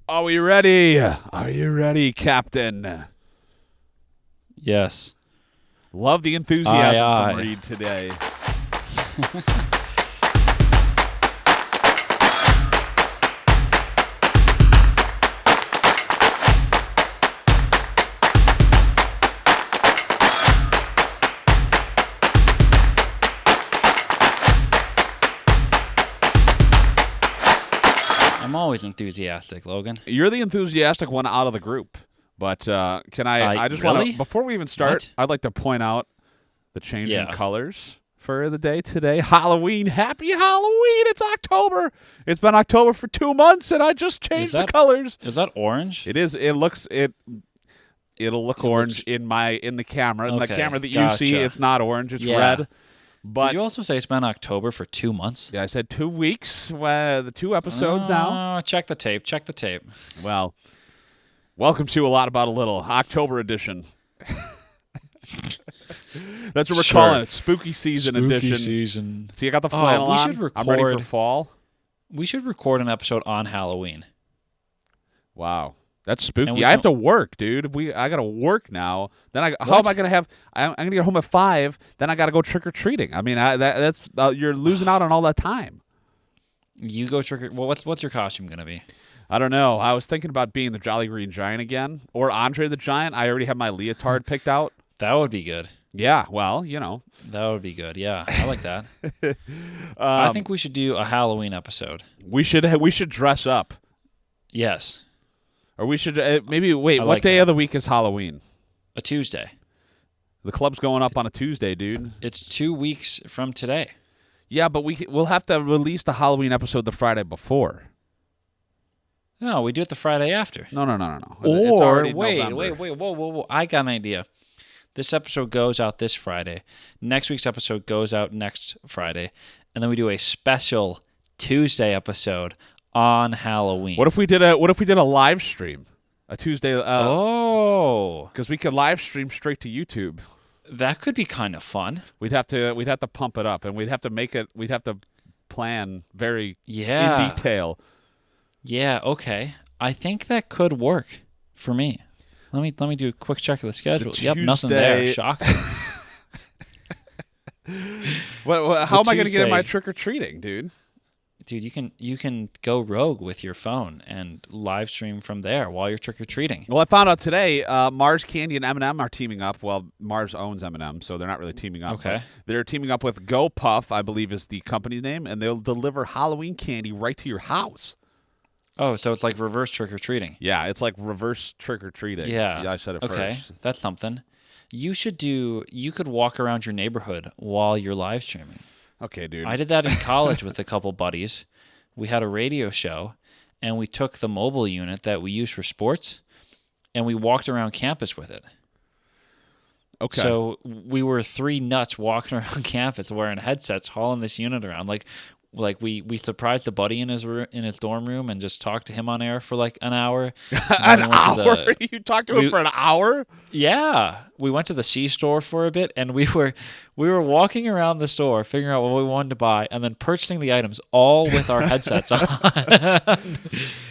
Are we ready? Are you ready, Captain? Yes. Love the enthusiasm Aye, from aye. Reed today. I'm always enthusiastic, Logan. You're the enthusiastic one out of the group. But can I just want really? to, before we even start, What? I'd like to point out the change in Yeah. colors for the day today. Halloween. Happy Halloween. It's October. It's been October for 2 months, and I just changed the colors. Is that orange? It is. It'll look orange in the camera. In the Okay, camera that you see, gotcha. it's not orange. It's Yeah. red. Did But you also say it's been October for 2 months? yeah, I said 2 weeks. The 2 episodes now. Check the tape. Check the tape. Well, welcome to A Lot About a Little, October edition. That's what we're Sure. calling it. Spooky season edition. season. See, I got the flannel we on. should I'm ready for record- fall. We should record an episode on Halloween. Wow. That's spooky. we I have to can- work, dude. I got to work now. Then how What? am I going to have I'm going to get home at 5, then I got to go trick or treating. I mean, that's you're losing out on all that time. You go trick or... Well, what's your costume going to be? I don't know. I was thinking about being the Jolly Green Giant again or Andre the Giant. I already have my leotard picked out. That would be good. Yeah, well, you know. That would be good. Yeah, I like that. I think we should do a Halloween episode. we should dress up. Yes, Or we should maybe wait. I What like day that. of the week is Halloween? a Tuesday. The club's going up on a Tuesday, dude. It's 2 weeks from today. Yeah, but we'll have to release the Halloween episode the Friday before. No, we do it the Friday after. No. It's Or already wait, November. whoa! I got an idea. This episode goes out this Friday. Next week's episode goes out next Friday, and then we do a special Tuesday episode on Halloween. What if we did a live stream, a Tuesday? Oh, Because we could live stream straight to YouTube. that could be kind of fun. We'd have to pump it up, and we'd have to make it. We'd have to plan very Yeah. in detail. Yeah. Okay. I think that could work for me. Let me do a quick check of the schedule. Yep, nothing there. Tuesday- Shocking. How am I going to get in my Tuesday. trick or treating, dude? Dude, you can go rogue with your phone and live stream from there while you're trick or treating. Well, I found out today Mars Candy and M&M are teaming up. Well, Mars owns M&M, so they're not really teaming up. Okay. but They're teaming up with Go Puff, I believe is the company name, and they'll deliver Halloween candy right to your house. Oh, so it's like reverse trick or treating. Yeah, it's like reverse trick or treating. Yeah. I said it Okay, first. that's something. You could walk around your neighborhood while you're live streaming. Okay, dude. I did that in college with a couple buddies. We had a radio show, and we took the mobile unit that we use for sports, and we walked around campus with it. Okay. So we were 3 nuts walking around campus wearing headsets, hauling this unit around. Like we surprised a buddy in his dorm room and just talked to him on air for like an hour. An And then we went to hour? You talked to him for an hour? Yeah, we went to the C store for a bit, and we were walking around the store, figuring out what we wanted to buy, and then purchasing the items all with our headsets on.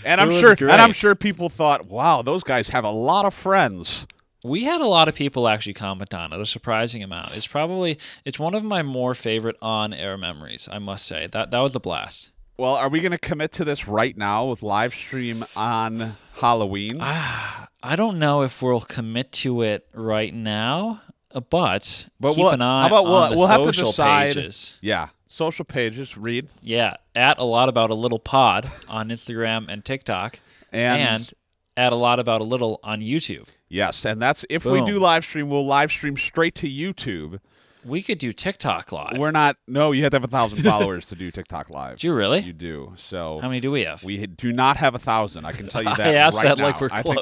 And I'm It was sure great. and I'm sure people thought, "Wow, those guys have a lot of friends." We had a lot of people actually comment on it, a surprising amount. It's one of my more favorite on-air memories, I must say. That was a blast. Well, are we going to commit to this right now with live stream on Halloween? I don't know if we'll commit to it right now, but keep we'll- an eye how about on the we'll have to social decide- pages. Yeah, social pages. Read Yeah, at a lot about a little pod on Instagram and TikTok, and at a lot about a little on YouTube. yes, and that's if we Boom. do live stream, we'll live stream straight to YouTube. We could do TikTok live. We're not. No, you have to have 1,000 followers to do TikTok live. Do you really? You do. So How many do we have? we do not have 1,000. I can tell you that. I asked right that now. like we're I think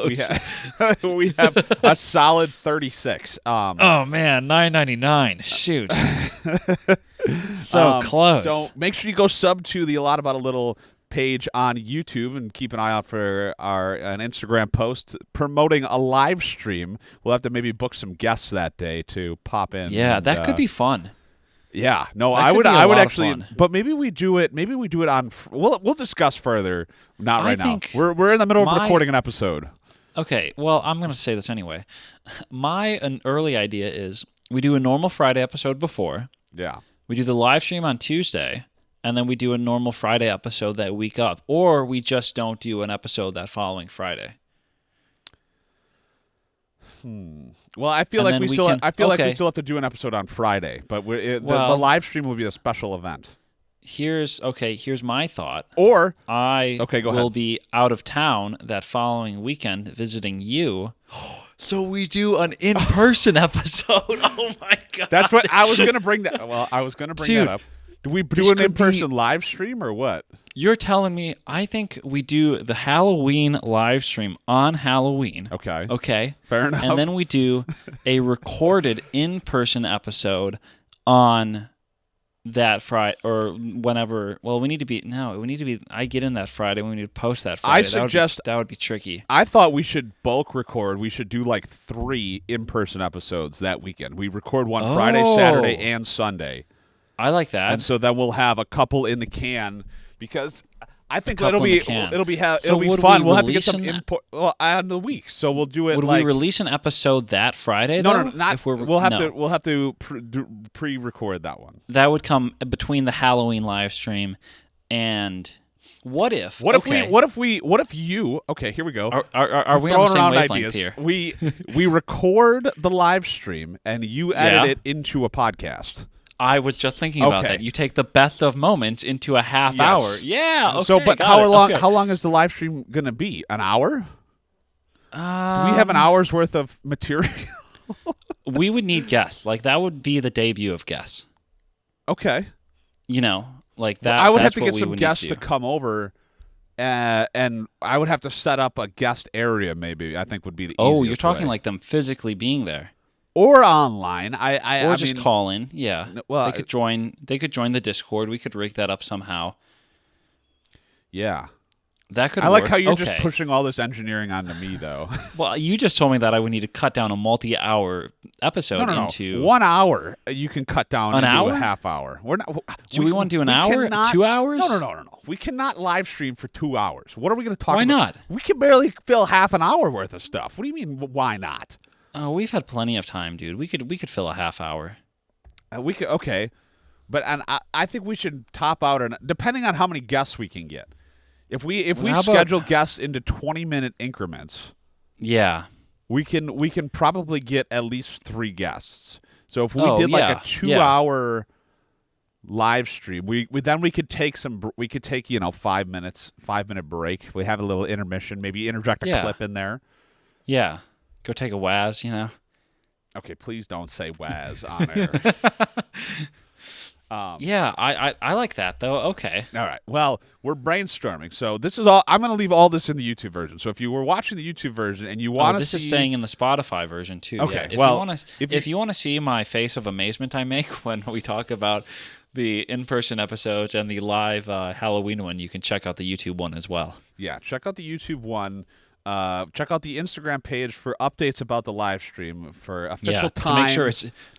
close. we have a solid 36. Oh man, $9.99. Shoot. So close. So make sure you go sub to the A Lot About a Little page on YouTube and keep an eye out for an Instagram post promoting a live stream. We'll have to maybe book some guests that day to pop in. Yeah, and, that could be fun. Yeah, no, That I could would. be a I would lot of actually, fun. but maybe we do it. Maybe we do it on. We'll discuss further. Not I right now. think We're in the middle of my- recording an episode. Okay, well, I'm going to say this anyway. An early idea is we do a normal Friday episode before. Yeah. We do the live stream on Tuesday, and then we do a normal Friday episode that week of. Or we just don't do an episode that following Friday. Well, I feel And like then we we still. can- I feel like we okay. still have to do an episode on Friday, but the Well- live stream will be a special event. Here's my thought. Or I Okay, go will ahead. be out of town that following weekend visiting you. So we do an in-person episode. Oh my god. that's what I was going to bring that. Well, I was going to bring Dude, that up. Do we this do an could in-person live stream or what? You're telling me I think we do the Halloween live stream on Halloween. Okay. Okay. Fair enough. And then we do a recorded in-person episode on that Friday or whenever. Well, we need to be. I get in that Friday. We need to post that Friday. That would be tricky. I thought we should bulk record. We should do like 3 in-person episodes that weekend. We record one Friday, Saturday, and Sunday. I like that. And so then we'll have a couple in the can because I think couple it'll in the be can. it'll be So would fun. we We'll have to get release some an- input on the week. So we'll do it Would like we release an episode that Friday? no, though? not. If we're, we'll have no. to pre-record that one. That would come between the Halloween live stream and what if? What okay. if you? Okay, here we go. Are we on the Throwing same around wavelength ideas. here? We record the live stream and you edit Yeah. it into a podcast. I was just thinking about Okay. that. You take the best of moments into a half Yes. hour. Yeah. Okay, So, but got how it. long? Okay. How long is the live stream going to be? An hour? Do we have an Um, hour's worth of material? We would need guests. Like that would be the debut of guests. Okay. You know, like that. I would have that's to what get we some would guests need to come over, and I would have to set up a guest area. Maybe I think would be the Oh, easiest you're talking way. like them physically being there, or online. or I just mean, call in. Yeah. well, they could join. They could join the Discord. We could rig that up somehow. yeah. That could. I like work. how you're Okay. just pushing all this engineering onto me, though. Well, you just told me that I would need to cut down a multi-hour episode no. into 1 hour. You can cut down An into hour? a half hour. We're not. Do we want to do an hour? cannot- 2 hours? No. We cannot live stream for 2 hours. What are we going to talk Why about? not? We can barely fill half an hour worth of stuff. What do you mean? Why not? Oh, we've had plenty of time, dude. We could fill a half hour. We could. Okay, but I think we should top out on depending on how many guests we can get. If we How about- schedule guests into 20-minute increments, Yeah. we can probably get at least 3 guests. So if we Oh, did like yeah, a 2-hour live stream, we could take 5-minute break. We have a little intermission, maybe interject a Yeah. clip in there. Yeah. Go take a Waz, you know? Okay, please don't say Waz on air. Yeah, I like that, though. Okay. All right. Well, we're brainstorming. So this is all. I'm going to leave all this in the YouTube version. So if you were watching the YouTube version and you want to This see, is staying in the Spotify version, too. Okay, Yeah. well, If you want to see my face of amazement I make when we talk about the in-person episodes and the live Halloween one, you can check out the YouTube one as well. yeah, check out the YouTube one. Check out the Instagram page for updates about the live stream for official time.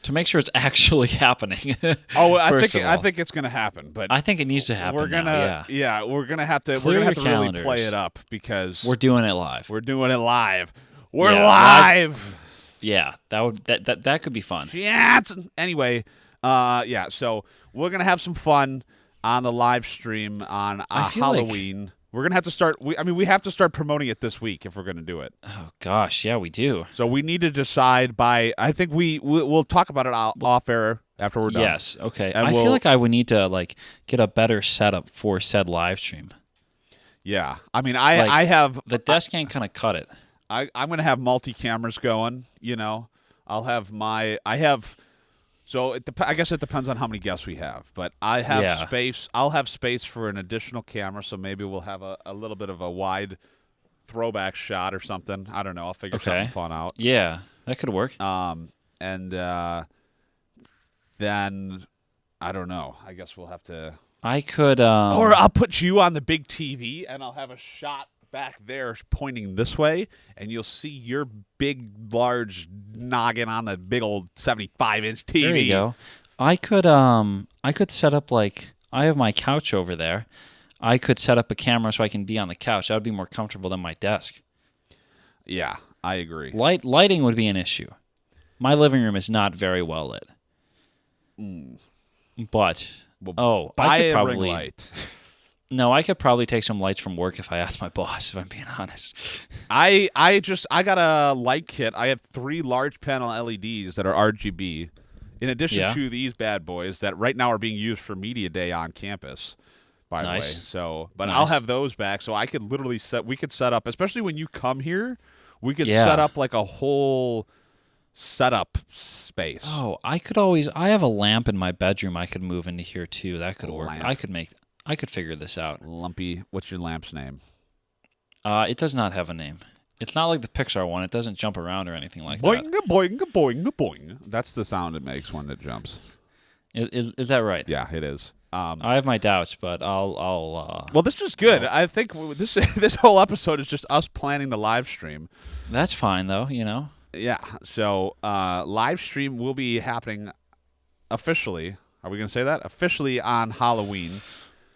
to make sure it's actually happening. Oh, I first of I all. think it's going to happen, but I think it needs to happen. we're gonna now, yeah. we're gonna have to Clear your really calendars. play it up because We're doing it live. we're doing it live. We're Yeah, live. Yeah, that could be fun. Jansen. Anyway, yeah. So we're gonna have some fun on the live stream on I feel like- Halloween. We're gonna have to start. We have to start promoting it this week if we're gonna do it. Oh gosh, yeah, we do. So we need to decide by. I think we'll talk about it off air after we're done. Yes, okay. And I we'll- feel like I would need to get a better setup for said live stream. Yeah. I mean, I Like, have. The desk can't kind of cut it. I'm gonna have multi cameras going. You know, I'll have my. I have. So I guess it depends on how many guests we have, but I have Yeah. space. I'll have space for an additional camera, so maybe we'll have a little bit of a wide throwback shot or something. I don't know. I'll figure Okay. something fun out. Yeah, that could work. And then I don't know. I guess we'll have to. I could. Or I'll put you on the big TV, and I'll have a shot back there pointing this way, and you'll see your big, large noggin on the big old 75-inch TV. There you go. I could set up like I have my couch over there. I could set up a camera so I can be on the couch. That would be more comfortable than my desk. Yeah, I agree. Lighting would be an issue. My living room is not very well lit. But Well, I buy could a probably ring light. No, I could probably take some lights from work if I asked my boss, if I'm being honest. I got a light kit. I have 3 large panel LEDs that are RGB, in addition Yeah. to these bad boys that right now are being used for media day on campus. By the way, Nice. so but Nice. I'll have those back, so I could literally we could set up, especially when you come here, we could Yeah. set up like a whole setup space. Oh, I have a lamp in my bedroom I could move into here too. That could work. Lamp. I could figure this out. Lumpy, what's your lamp's name? It does not have a name. It's not like the Pixar one. It doesn't jump around or anything like Boing, that. boing, boing, boing. That's the sound it makes when it jumps. Is that right? Yeah, it is. I have my doubts, but I'll Well, this was good. I think this whole episode is just us planning the live stream. That's fine though, Yeah. So live stream will be happening officially. Are we going to say that? Officially on Halloween,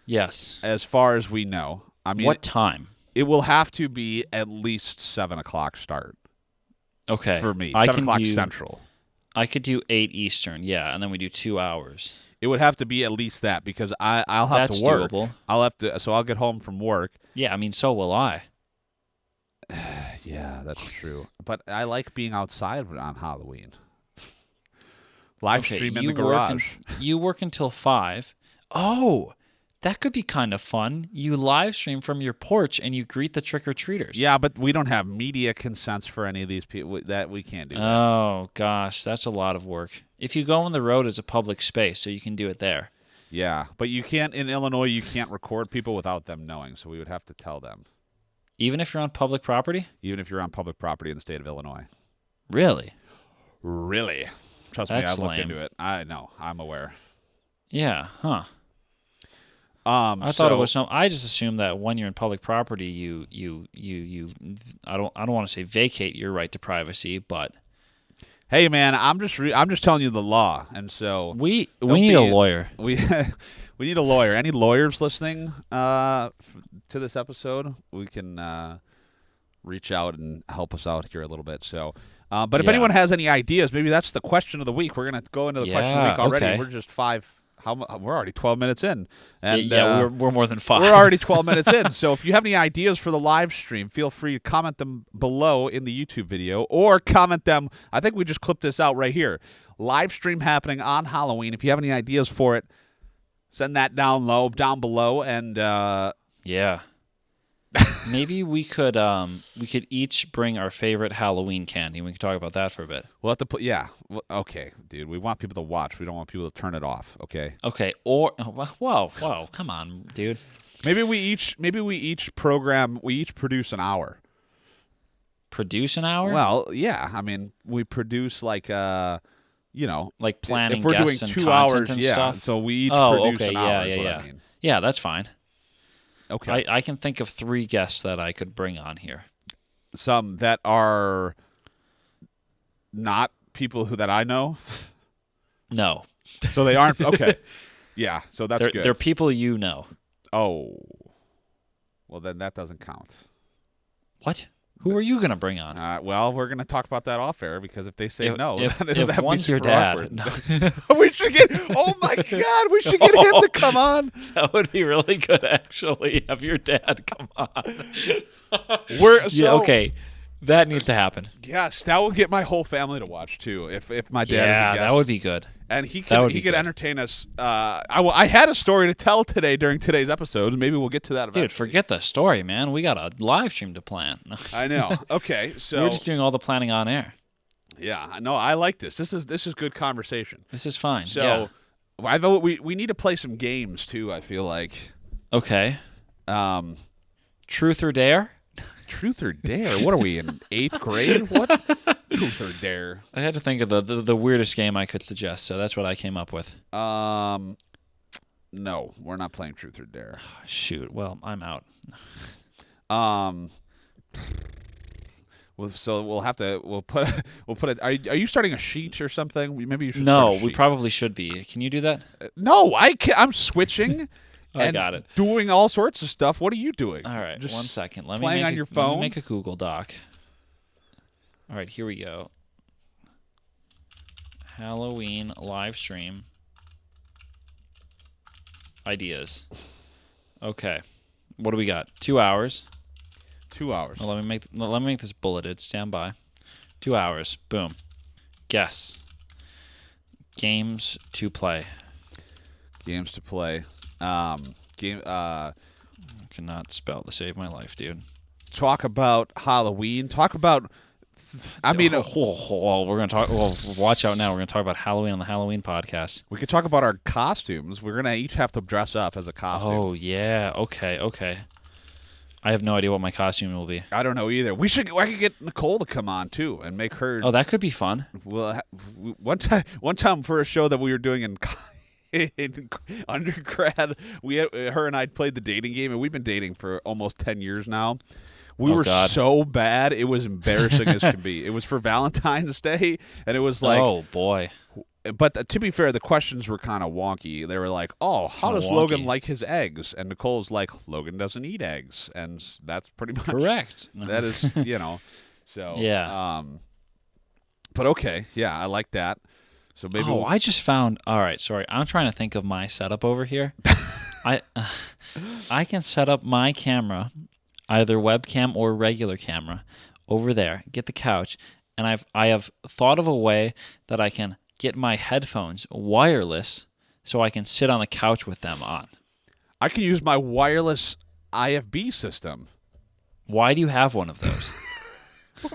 Yes. as far as we know. I mean, What time? it will have to be at least 7:00 start Okay. for me. I 7:00 Central. I could do 8 Eastern, yeah, and then we do 2 hours. It would have to be at least that because I'll have That's to work. doable. So I'll get home from work. Yeah, I mean, so will I. Yeah, that's true. But I like being outside on Halloween. Live Okay, stream in you the work garage. You work until 5. Oh, that could be kind of fun. You live stream from your porch and you greet the trick-or-treaters. Yeah, but we don't have media consents for any of these people. That we can't do. That. Oh, gosh, that's a lot of work. If you go on the road as a public space, so you can do it there. Yeah, but you can't in Illinois. You can't record people without them knowing. So we would have to tell them, Even if you're on public property? even if you're on public property in the state of Illinois. Really? Really? Trust That's me, I looked lame. into it. I know. I'm aware. Yeah, huh. I thought it so- was some. I just assumed that when you're in public property, you. I don't want to say vacate your right to privacy, but Hey, man, I'm just telling you the law, and so we Don't need a be- lawyer. we we need a lawyer. Any lawyers listening to this episode, we can reach out and help us out here a little bit. So, but if Yeah. anyone has any ideas, maybe that's the question of the week. We're gonna go into the question of the Yeah, week already. okay. We're just we're already 12 minutes in, and Yeah, we're more than 5. we're already 12 minutes in. So if you have any ideas for the live stream, feel free to comment them below in the YouTube video or comment them. I think we just clipped this out right here. Live stream happening on Halloween. If you have any ideas for it, send that down below, and Yeah. Maybe we could each bring our favorite Halloween candy and we can talk about that for a bit. we'll have to put. Yeah, okay, dude. We want people to watch. We don't want people to turn it off. Okay. Okay, or whoa, come on, dude. Maybe we each program. We each produce an hour. Produce an hour? Well, yeah. I mean, we produce like Like planning if we're doing guests and 2 content hours, and yeah. stuff? So we each Oh, produce okay, an hour. yeah, is what yeah. I mean. Yeah, that's fine. Okay. I can think of 3 guests that I could bring on here. Some that are not people that I know, No. so they aren't okay. Yeah, so that's good. They're people you know. Oh, well then that doesn't count. What? Who are you going to bring on? Well, we're gonna talk about that off air because if they say no, If then that'd be one's your super dad, awkward. We should get. Oh my God, we should get him to come on. that would be really good, actually. Have your dad come on. Yeah, okay. That needs to happen. Yes, that will get my whole family to watch too. If my dad is a Yeah, guest. that would be good. And he That would could be good. entertain us. I had a story to tell today during today's episode. Maybe we'll get to that. Dude, eventually. forget the story, man. We got a live stream to plan. I know. Okay, so We're just doing all the planning on air. yeah, no, I like this. This is good conversation. This is fine. So yeah. I vote we need to play some games too. I feel like Okay. um, Truth or dare? truth or dare. What are we in 8th grade? What truth or dare? I had to think of the weirdest game I could suggest, so that's what I came up with. No, we're not playing truth or dare. Shoot. Well, I'm out. So we'll put it. Are you starting a sheet or something? Maybe you should. No, start a we sheet. probably should be. Can you do that? No, I can't. I'm switching. I and got it. Doing all sorts of stuff. What are you doing? All right, Just 1 second. playing on your Let me phone? make a Google Doc. All right, here we go. Halloween live stream ideas. Okay, what do we got? 2 hours. 2 hours. Well, let me make this bulleted. Stand by. 2 hours. Boom. Guess. Games to play. Games to play. Game. I cannot spell to save my life, dude. Talk about Halloween. Talk about. I mean, we're gonna talk. Well, watch out now. We're gonna talk about Halloween on the Halloween podcast. we could talk about our costumes. We're gonna each have to dress up as a costume. Oh yeah. Okay. I have no idea what my costume will be. I don't know either. I could get Nicole to come on too and make her. Oh, that could be fun. Well, one time for a show that we were doing in undergrad, her and I played the dating game, and we've been dating for almost 10 years now. We were God. so bad, it was embarrassing as could be. It was for Valentine's Day, and it was like, Oh boy. but to be fair, the questions were kind of wonky. They were like, "Oh, how Kinda does Logan wonky. like his eggs?" And Nicole's like, "Logan doesn't eat eggs," and that's pretty much Correct. that is, so Yeah. But okay, yeah, I like that. So maybe Oh, I just found. All right, sorry. I'm trying to think of my setup over here. I can set up my camera, either webcam or regular camera, over there. Get the couch, and I have thought of a way that I can get my headphones wireless, so I can sit on the couch with them on. I can use my wireless IFB system. Why do you have one of those?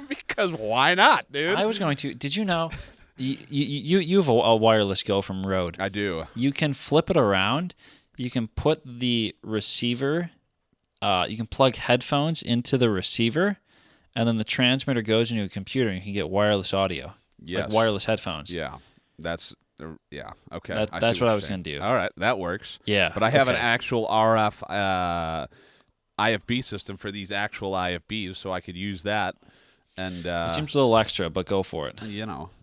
Because why not, dude? I was going to. Did you know? You have a wireless Go from Rode. I do. You can flip it around. You can put the receiver. You can plug headphones into the receiver, and then the transmitter goes into a computer, and you can get wireless audio. Yes. Like wireless headphones. Yeah, that's yeah. Okay, That's what I was going gonna do. All right, that works. Yeah, but I have an okay. actual RF IFB system for these actual IFBs, so I could use that. And It seems a little extra, but go for it.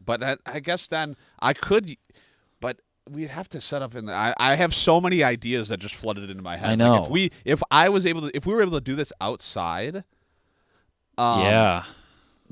But I guess then I could, but we'd have to set up I have so many ideas that just flooded into my head. I know. Like if we were able to do this outside, Yeah.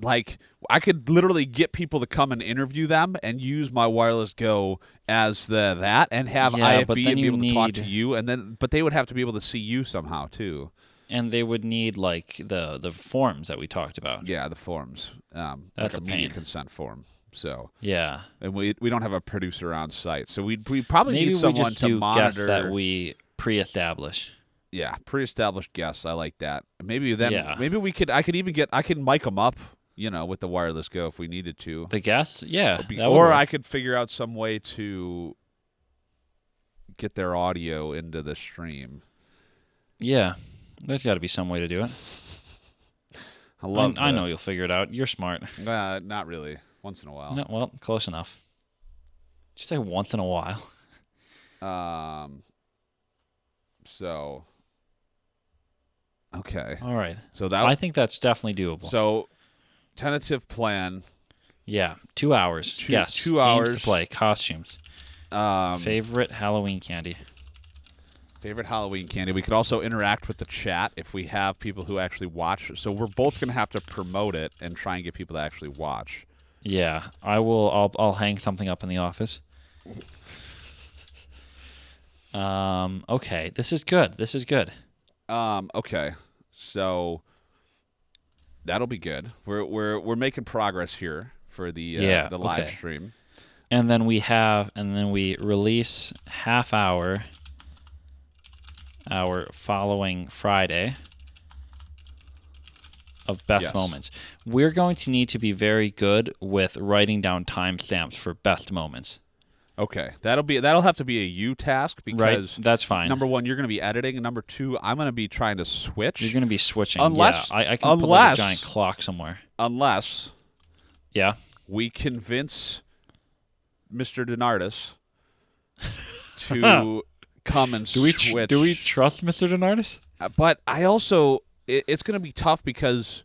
like I could literally get people to come and interview them and use my wireless Go as that and have Yeah, but IFB then and be you able to talk to need- you but they would have to be able to see you somehow too. And they would need like the forms that we talked about. Yeah, the forms. That's like a a media pain. consent form. So Yeah. and we don't have a producer on site, so we probably Maybe need we someone just to do guests monitor. that we pre-establish. Yeah, pre-established guests. I like that. Maybe then Yeah. maybe I can mic them up, with the wireless Go if we needed to. The guests? Yeah. that would Or work. I could figure out some way to get their audio into the stream. Yeah. There's got to be some way to do it. I know you'll figure it out. You're smart. Not really. Once in a while. No, well, close enough. Did you say once in a while? So. Okay. All right. So I think that's definitely doable. So, tentative plan. Yeah. 2 hours. Yes. 2 Games hours. to play. Costumes. Favorite Halloween candy. Favorite Halloween candy. We could also interact with the chat if we have people who actually watch. So we're both going to have to promote it and try and get people to actually watch. Yeah. I will. I'll hang something up in the office. Okay. This is good. Okay. So that'll be good. We're making progress here for the live okay. stream. And then we release half hour our following Friday of best Yes. moments. We're going to need to be very good with writing down timestamps for best moments. Okay. That'll have to be a you task Right? because That's fine. number one, you're going to be editing, and number two, I'm going to be trying to switch. You're going to be switching. Unless- yeah, I can put like unless- a giant clock somewhere. Unless Yeah. we convince Mr. Donardis to come and Do we switch. trust Mr. Donardis? But I also, it's going to be tough because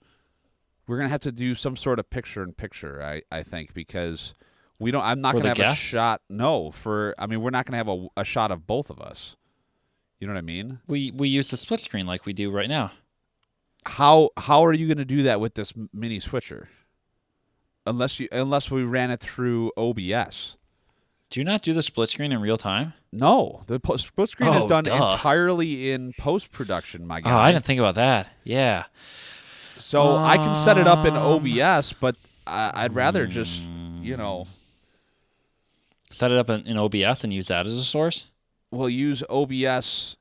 We're gonna have to do some sort of picture-in-picture. I think because I'm not For gonna the have a guests? shot. No, we're not gonna have a shot of both of us. You know what I mean? We use the split screen like we do right now. How are you gonna do that with this mini switcher? Unless we ran it through OBS. Do you not do the split screen in real time? No, the split screen is Oh, done duh. entirely in post-production, my Oh, guy. I didn't think about that. Yeah. So I can set it up in OBS, but I'd rather just, Set it up in OBS and use that as a source? we'll use OBS.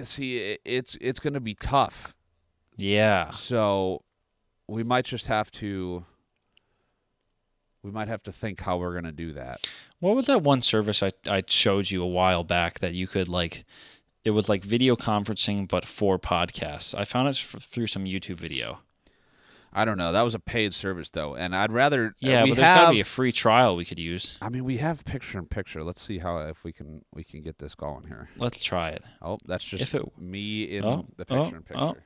See, it's going to be tough. Yeah. So we might just have to. We might have to think how we're going to do that. What was that one service I showed you a while back that you could it was like video conferencing but for podcasts. I found it through some YouTube video. I don't know. That was a paid service though, and I'd rather. Yeah, but there's got to be a free trial we could use. I mean, we have picture-in-picture. Let's see if we can get this going here. Let's try it. Oh, that's just me in the picture-in-picture.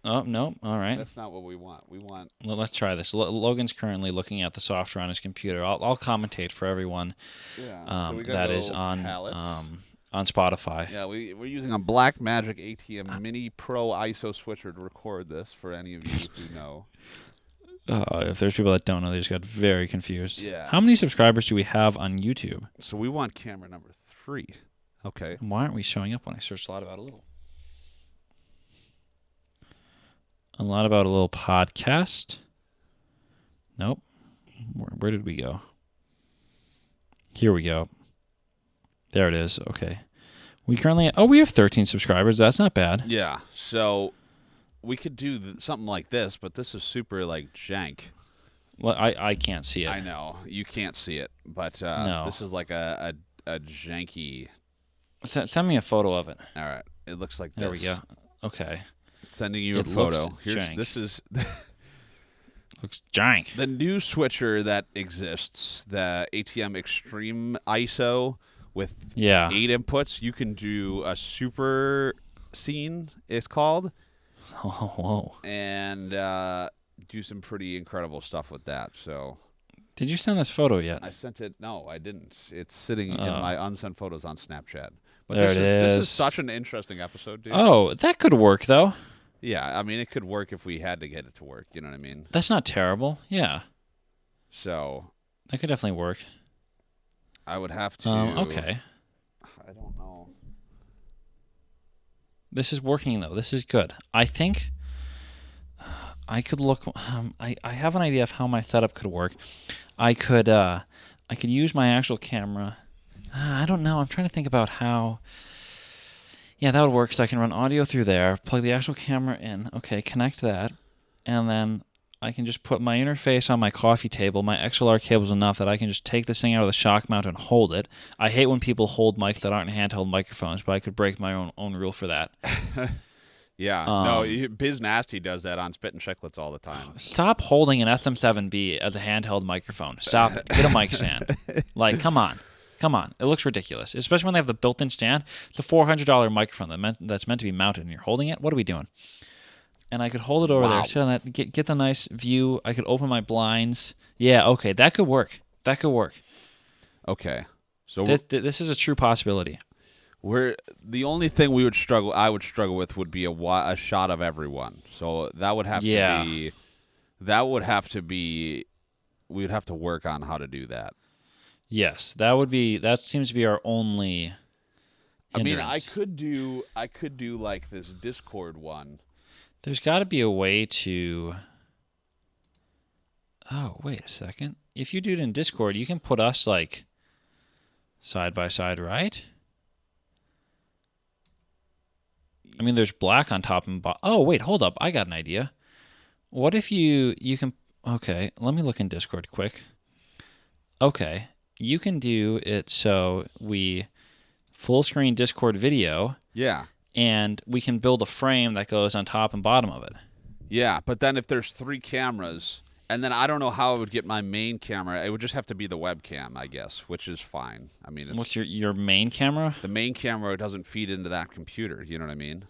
Oh, no. All right. That's not what we want. We want. Well, let's try this. Logan's currently looking at the software on his computer. I'll commentate for everyone that is on Spotify. Yeah, we're using a Blackmagic ATM Mini Pro ISO switcher to record this for any of you who know. If there's people that don't know, they just got very confused. Yeah. How many subscribers do we have on YouTube? So we want camera number 3. Okay. And why aren't we showing up when I searched a lot about a little? A lot about a little podcast. Nope. Where did we go? Here we go. There it is. Okay. We have 13 subscribers. That's not bad. Yeah. So we could do something like this, but this is super jank. Well, I can't see it. I know you can't see it, but No. This is like a janky. Send me a photo of it. All right. It looks like this. There we go. Okay. Sending you It a photo. looks jank. This is Looks jank. the new switcher that exists, the ATM Extreme ISO with 8 inputs. You can do a super scene, it's called. Oh, whoa. And do some pretty incredible stuff with that. So Did you send this photo yet? I sent it. No, I didn't. It's sitting in my unsent photos on Snapchat. But There this it is is. such an interesting episode, dude. Oh, that could work, though. Yeah, I mean, it could work if we had to get it to work. You know what I mean? That's not terrible. Yeah. So That could definitely work. I would have to. Okay. I don't know. This is working, though. This is good. I think I could look. I have an idea of how my setup could work. I could use my actual camera. I don't know. I'm trying to think about how. Yeah, that would work because I can run audio through there, plug the actual camera in. Okay, connect that, and then I can just put my interface on my coffee table. My XLR cable's enough that I can just take this thing out of the shock mount and hold it. I hate when people hold mics that aren't handheld microphones, but I could break my own rule for that. Yeah, no, Biz Nasty does that on Spit and Chicklets all the time. Stop holding an SM7B as a handheld microphone. Stop it. Get a mic stand. Come on. Come on. It looks ridiculous, especially when they have the built-in stand. It's a $400 microphone that's meant to be mounted, and you're holding it. What are we doing? And I could hold it over there, sit on that, get the nice view. I could open my blinds. Yeah, okay, that could work. That could work. Okay, so This is a true possibility. The only thing I would struggle with would be a shot of everyone. So that would have to be. That would have to be. We would have to work on how to do that. Yes, that seems to be our only hindrance. I mean, I could do like this Discord one. There's got to be a way to. Oh, wait a second. If you do it in Discord, you can put us side by side, right? I mean, there's black on top and bottom. Oh, wait, hold up. I got an idea. What if you can... Okay, let me look in Discord quick. Okay, you can do it so we full screen Discord video. Yeah. And we can build a frame that goes on top and bottom of it. Yeah, but then if there's 3 cameras, and then I don't know how I would get my main camera. It would just have to be the webcam, I guess, which is fine. I mean, what's your main camera? The main camera doesn't feed into that computer. You know what I mean?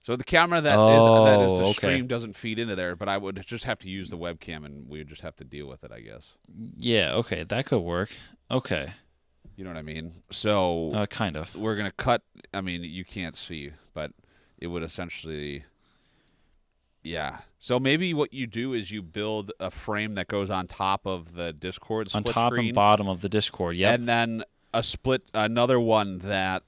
So the camera that is the stream doesn't feed into there, but I would just have to use the webcam, and we would just have to deal with it, I guess. Yeah, okay, that could work. Okay. You know what I mean? So kind of. we're going to cut. I mean, you can't see, but it would essentially. Yeah. So maybe what you do is you build a frame that goes on top of the Discord split on top screen, and bottom of the Discord, yep. and then another one that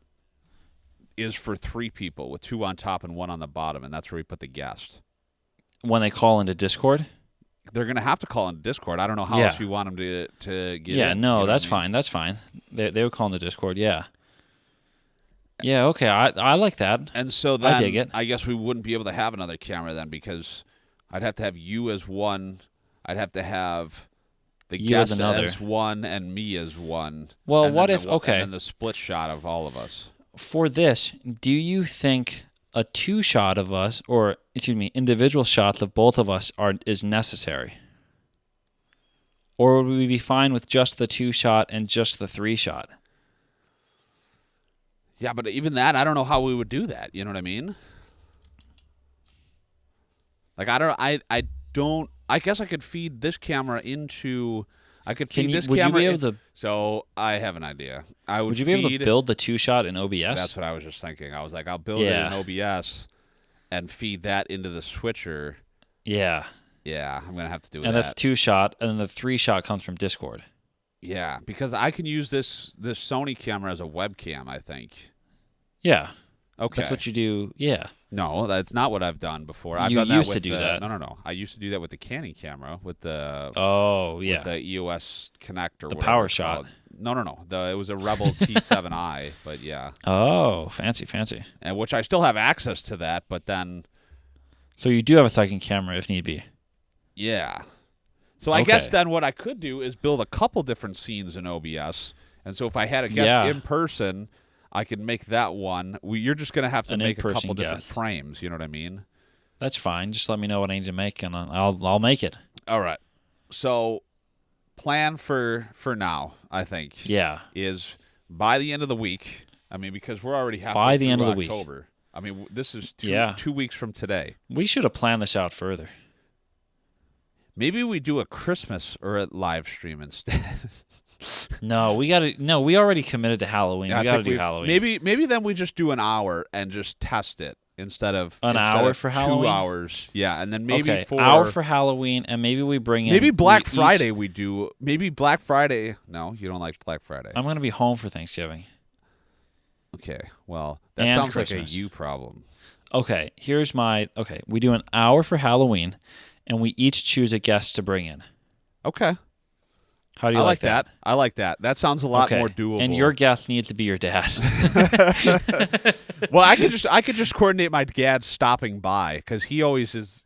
is for 3 people with 2 on top and 1 on the bottom, and that's where we put the guest. When they call into Discord? They're going to have to call into Discord. I don't know how else you want them to get in. Yeah, no, you know that's fine. That's fine. They would call into Discord, yeah. Yeah, okay. I like that. And so then I dig it. I guess we wouldn't be able to have another camera then, because I'd have to have you as one. I'd have to have the You guest as another. as one and me as one. Well, and what then if... the, Okay. And then the split shot of all of us. For this, do you think a 2-shot of us, or, excuse me, individual shots of both of us is necessary? Or would we be fine with just the 2-shot and just the 3-shot? Yeah, but even that, I don't know how we would do that. You know what I mean? Like, I guess I could feed this camera into... I could feed this camera... Would you be able to... So, I have an idea. Would you be able to build the 2-shot in OBS? That's what I was just thinking. I was like, I'll build it in OBS and feed that into the switcher. Yeah. Yeah, I'm going to have to do that. And that's 2-shot, and then the 3-shot comes from Discord. Yeah, because I can use this Sony camera as a webcam, I think. Yeah. Okay. That's what you do. Yeah. No, that's not what I've done before. I've You done that used with to do that. No. I used to do that with the Canon camera, with the with the EOS Connect or the whatever Power it's Shot. called. No. It was a Rebel T7i, but yeah. Oh, fancy. And which I still have access to that, but then... So you do have a second camera if need be. Yeah. So I guess then what I could do is build a couple different scenes in OBS, and so if I had a guest in person, I could make that one. You're just going to have to make a couple different frames, you know what I mean? That's fine. Just let me know what I need to make, and I'll make it. All right. So plan for now, I think, is by the end of the week. I mean, because we're already halfway through October. Week. I mean, this is 2 weeks from today. We should have planned this out further. Maybe we do a Christmas or a live stream instead. No, we already committed to Halloween. We got to do Halloween. Maybe then we just do an hour and just test it instead of an hour for Halloween. 2 hours. Yeah, and then maybe an hour for Halloween, and maybe we bring in maybe Black Friday. We do maybe Black Friday. No, you don't like Black Friday. I'm going to be home for Thanksgiving. Okay, well that sounds Christmas. Like a you problem. Okay, we do an hour for Halloween, and we each choose a guest to bring in. Okay. How do you like that? I like that. That sounds a lot more doable. And your guest needs to be your dad. Well, I could just coordinate my dad stopping by, because he always just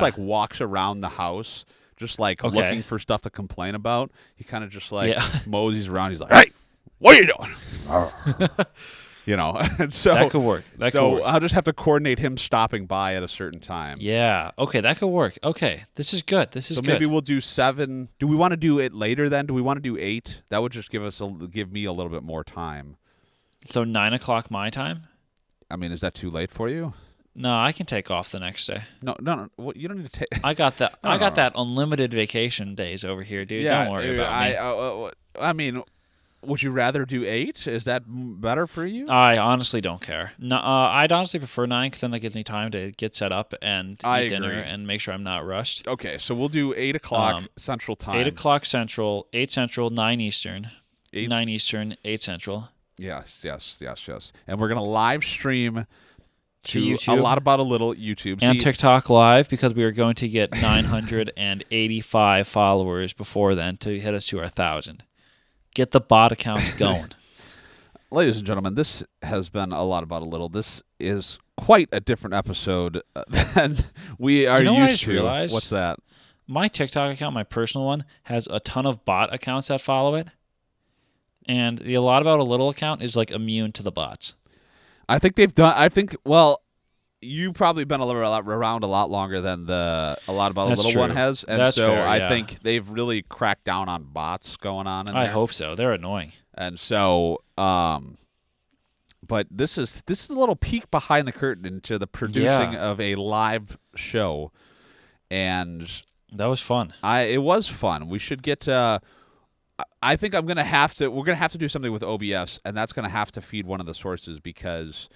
like walks around the house, just like looking for stuff to complain about. He kind of just like moseys around. He's like, "Hey, what are you doing?" You know, and so that could work. I'll just have to coordinate him stopping by at a certain time. Yeah. Okay, that could work. Okay, this is good. So maybe we'll do 7. Do we want to do it later then? Do we want to do 8? That would just give me a little bit more time. So 9:00 my time. I mean, is that too late for you? No, I can take off the next day. No. Well, you don't need to take. I got that. I got that unlimited vacation days over here, dude. Yeah, don't worry about me. I mean. Would you rather do 8? Is that better for you? I honestly don't care. No, I'd honestly prefer 9, because then that gives me time to get set up and eat dinner and make sure I'm not rushed. Okay, so we'll do 8:00 Central Time. 8:00 Central, 8 Central, 9 Eastern. 9 Eastern, 8 Central. Yes. And we're going to live stream to YouTube. A Lot About a Little YouTube. And TikTok Live, because we are going to get 985 followers before then to hit us to our 1,000. Get the bot accounts going. Ladies and gentlemen, this has been A Lot About a Little. This is quite a different episode than we are used to. Realized? What's that? My TikTok account, my personal one, has a ton of bot accounts that follow it. And the A Lot About a Little account is like immune to the bots. Well, you've probably been around a lot longer than the A Lot About a Little one has, and That's fair, I think they've really cracked down on bots going on in there. I hope so. They're annoying. And so, but this is a little peek behind the curtain into the producing of a live show, and That was fun. it was fun. We should get. I think we're gonna have to do something with OBS, and that's gonna have to feed one of the sources because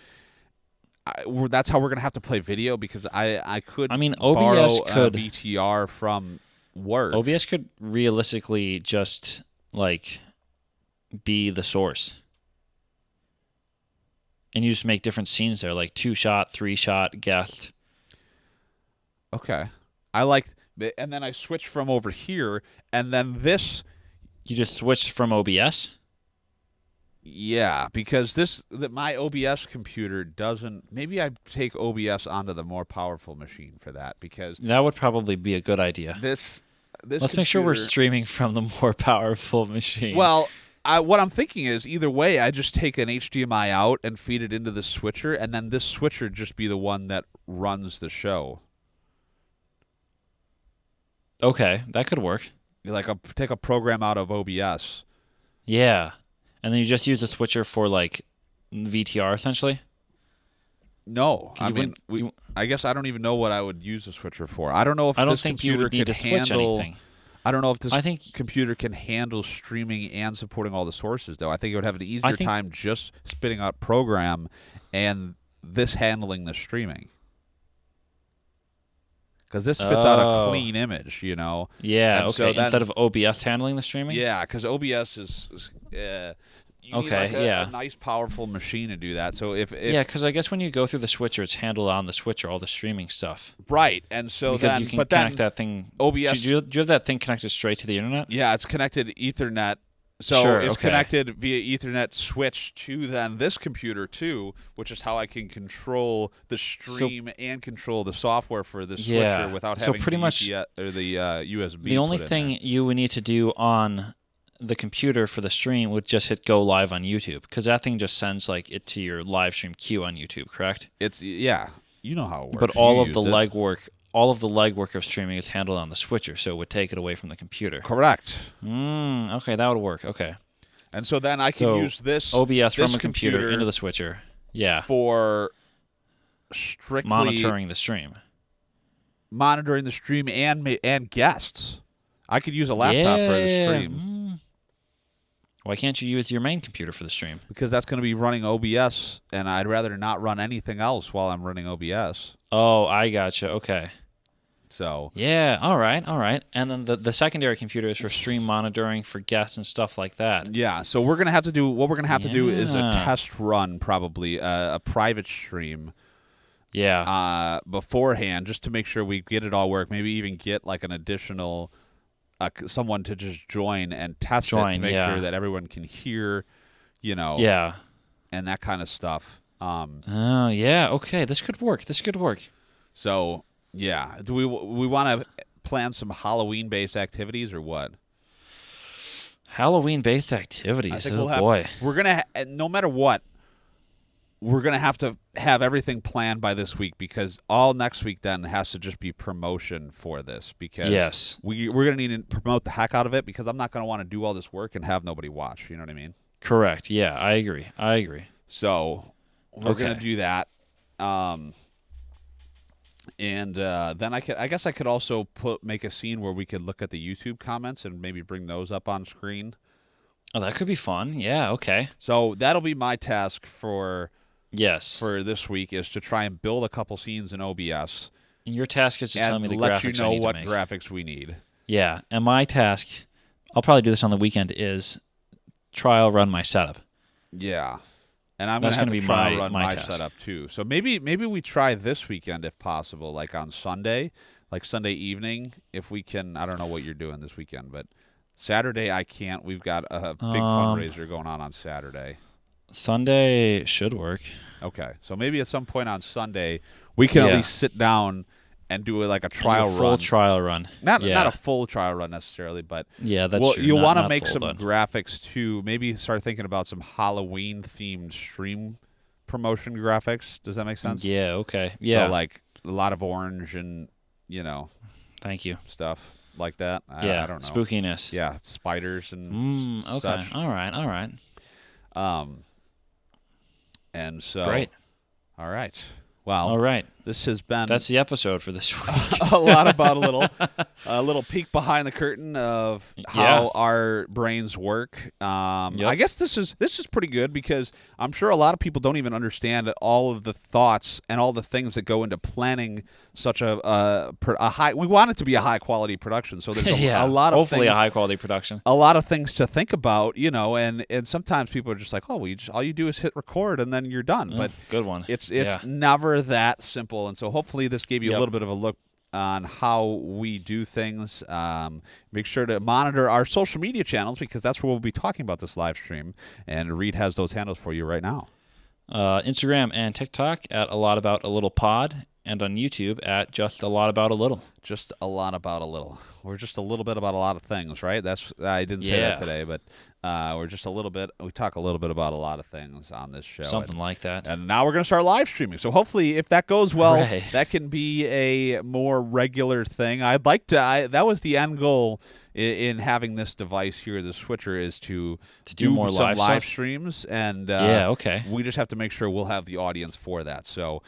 that's how we're gonna have to play video. Because I could. I mean, borrow OBS could a VTR from work. OBS could realistically just like be the source. And you just make different scenes there, like 2-shot, 3-shot, guest. Okay. And then I switch from over here, and then this. You just switched from OBS? Yeah, because my OBS computer doesn't. Maybe I take OBS onto the more powerful machine for that because That would probably be a good idea. this. Let's make sure we're streaming from the more powerful machine. Well, what I'm thinking is either way, I just take an HDMI out and feed it into the switcher, and then this switcher just be the one that runs the show. Okay, that could work. Like take a program out of OBS. Yeah. And then you just use the switcher for like VTR essentially? No, I mean, I guess I don't even know what I would use the switcher for. I don't know if this computer could handle. Anything. I don't know if this computer can handle streaming and supporting all the sources, though. I think it would have an easier time just spitting out program and this handling the streaming. Because this spits out a clean image, you know? Yeah, and okay. so Instead of OBS handling the streaming? Yeah, because OBS is you need like a nice, powerful machine to do that. So if because I guess when you go through the switcher, it's handled on the switcher, all the streaming stuff. Right, and so because you can connect that thing. OBS. Do you have that thing connected straight to the internet? Yeah, it's connected Ethernet. So it's connected via Ethernet switch to then this computer too, which is how I can control the stream and control the software for the switcher without having pretty much the USB. The only thing you would need to do on the computer for the stream would just hit go live on YouTube, because that thing just sends like it to your live stream queue on YouTube, correct? You know how it works. But all of the legwork of streaming is handled on the switcher, so it would take it away from the computer. Correct. Okay, that would work. Okay. And so then I can use this OBS from a computer into the switcher. Yeah. For strictly monitoring the stream and guests. I could use a laptop for the stream. Why can't you use your main computer for the stream? Because that's going to be running OBS, and I'd rather not run anything else while I'm running OBS. Oh, I gotcha. Okay. So. Yeah. All right. And then the secondary computer is for stream monitoring for guests and stuff like that. Yeah. So what we're gonna have to do is a test run, probably a private stream. Yeah. Beforehand, just to make sure we get it all work. Maybe even get like an additional. Someone to just join and test it to make sure that everyone can hear, Yeah. And that kind of stuff. Oh, yeah. Okay, this could work. So, yeah. Do we want to plan some Halloween-based activities or what? Halloween-based activities. I think we're gonna no matter what. We're going to have everything planned by this week, because all next week then has to just be promotion for this, because we're going to need to promote the heck out of it, because I'm not going to want to do all this work and have nobody watch. You know what I mean? Correct. Yeah, I agree. So we're going to do that. And then I guess I could also make a scene where we could look at the YouTube comments and maybe bring those up on screen. Oh, that could be fun. Yeah, okay. So that'll be my task for this week, is to try and build a couple scenes in OBS. And your task is to tell me the graphics I need to make. And let you know what graphics we need. Yeah, and my task, I'll probably do this on the weekend, is trial run my setup. Yeah. And I'm going to have to trial run my setup too. So maybe we try this weekend if possible, like on Sunday, like Sunday evening, if we can. I don't know what you're doing this weekend, but Saturday I can't. We've got a big fundraiser going on Saturday. Sunday should work. Okay, so maybe at some point on Sunday we can at least sit down and do like a trial run. Full trial run. Not a full trial run necessarily, but that's true. You'll want to make some graphics too. Maybe start thinking about some Halloween themed stream promotion graphics. Does that make sense? Yeah. Okay. Yeah. So like a lot of orange and Thank you. Stuff like that. I don't know. Spookiness. Yeah, spiders and okay. such. All right. And so, Great. all right. Well, All right. this has been That's the episode for this week. a lot about a little peek behind the curtain of how our brains work. I guess this is pretty good because I'm sure a lot of people don't even understand all of the thoughts and all the things that go into planning such a high. We want it to be a high quality production, so there's a lot of hopefully things, a high quality production. a lot of things to think about, and sometimes people are just like, oh, all you do is hit record and then you're done. But good one. It's never that simple, and so hopefully this gave you a little bit of a look on how we do things. Make sure to monitor our social media channels because that's where we'll be talking about this live stream, and Reed has those handles for you right now. Instagram and TikTok at A Lot About a Little Pod, and on YouTube at Just a Lot About a Little. Just a lot about a little. We're just a little bit about a lot of things, right? I didn't say that today, but we're just a little bit. We talk a little bit about a lot of things on this show. Something like that. And now we're going to start live streaming. So hopefully, if that goes well, that can be a more regular thing. I'd like to. That was the end goal in having this device here, the switcher, is to do more some live streams. And we just have to make sure we'll have the audience for that. So.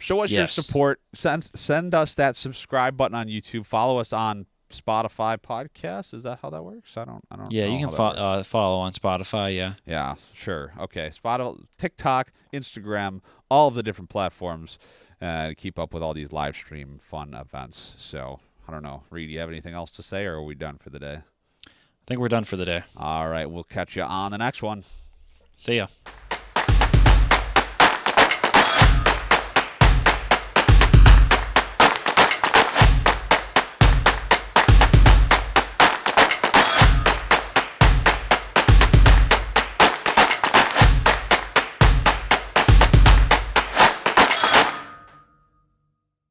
Show us your support. Send us that subscribe button on YouTube. Follow us on Spotify podcast. Is that how that works? I don't. Yeah, you can follow on Spotify. Yeah. Yeah, sure. Okay, Spotify, TikTok, Instagram, all of the different platforms to keep up with all these live stream fun events. So I don't know, Reed, do you have anything else to say, or are we done for the day? I think we're done for the day. All right, we'll catch you on the next one. See ya.